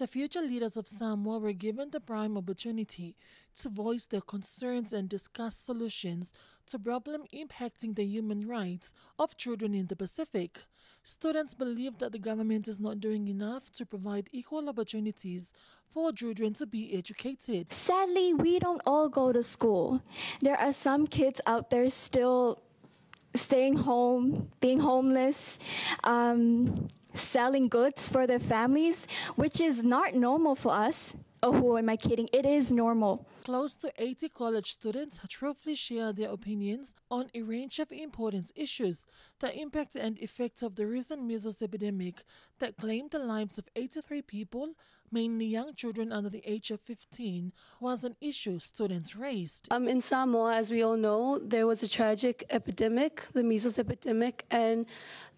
The future leaders of Samoa were given the prime opportunity to voice their concerns and discuss solutions to problems impacting the human rights of children in the Pacific. Students believe that the government is not doing enough to provide equal opportunities for children to be educated. Sadly, we don't all go to school. There are some kids out there still staying home, being homeless, selling goods for their families, which is not normal for us. Oh, who am I kidding? It is normal. Close to 80 college students truthfully share their opinions on a range of important issues. The impact and effects of the recent measles epidemic that claimed the lives of 83 people, mainly young children under the age of 15, was an issue students raised. In Samoa, as we all know, there was a tragic epidemic, the measles epidemic, and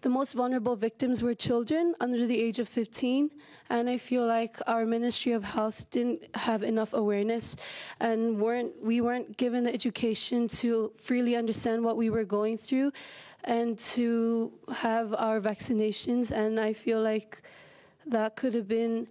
the most vulnerable victims were children under the age of 15. And I feel like our Ministry of Health didn't have enough awareness and we weren't given the education to freely understand what we were going through and to have our vaccinations. And I feel like that could have been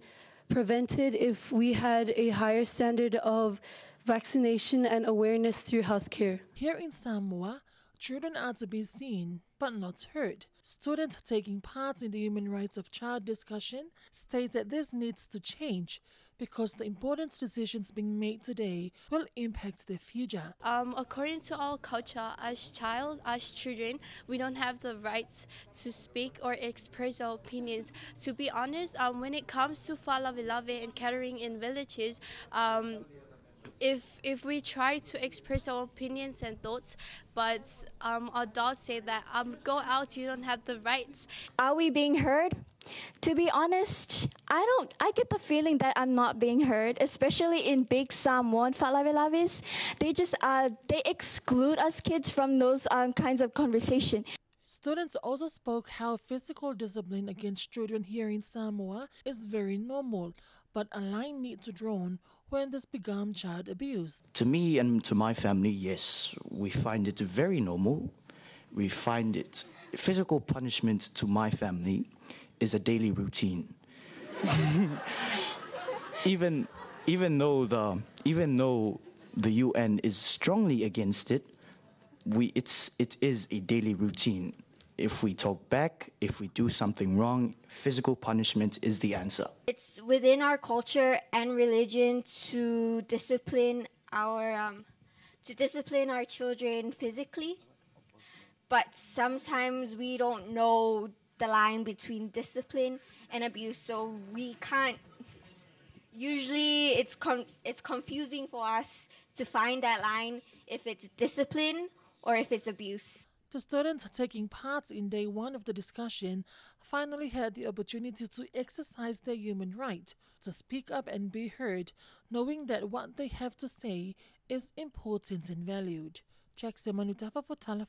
prevented if we had a higher standard of vaccination and awareness through healthcare. Here in Samoa, children are to be seen but not heard. Students taking part in the human rights of child discussion state that this needs to change because the important decisions being made today will impact the future. According to our culture, as children, we don't have the rights to speak or express our opinions. To be honest, when it comes to falavilave and catering in villages, if we try to express our opinions and thoughts, but adults say that go out, you don't have the rights. Are we being heard? To be honest, I get the feeling that I'm not being heard, especially in big Samoan falavilavis. They exclude us kids from those kinds of conversation. Students also spoke how physical discipline against children here in Samoa is very normal, but a line needs to be drawn when this becomes child abuse. To me and to my family, yes, we find it very normal. We find it physical punishment to my family is a daily routine. even though the UN is strongly against it, it is a daily routine. If we talk back, if we do something wrong, physical punishment is the answer. It's within our culture and religion to discipline our children physically, but sometimes we don't know the line between discipline and abuse, so we can't. Usually, it's confusing for us to find that line if it's discipline or if it's abuse. The students taking part in day one of the discussion finally had the opportunity to exercise their human right to speak up and be heard, knowing that what they have to say is important and valued. Jack Semanutafa for Telephone.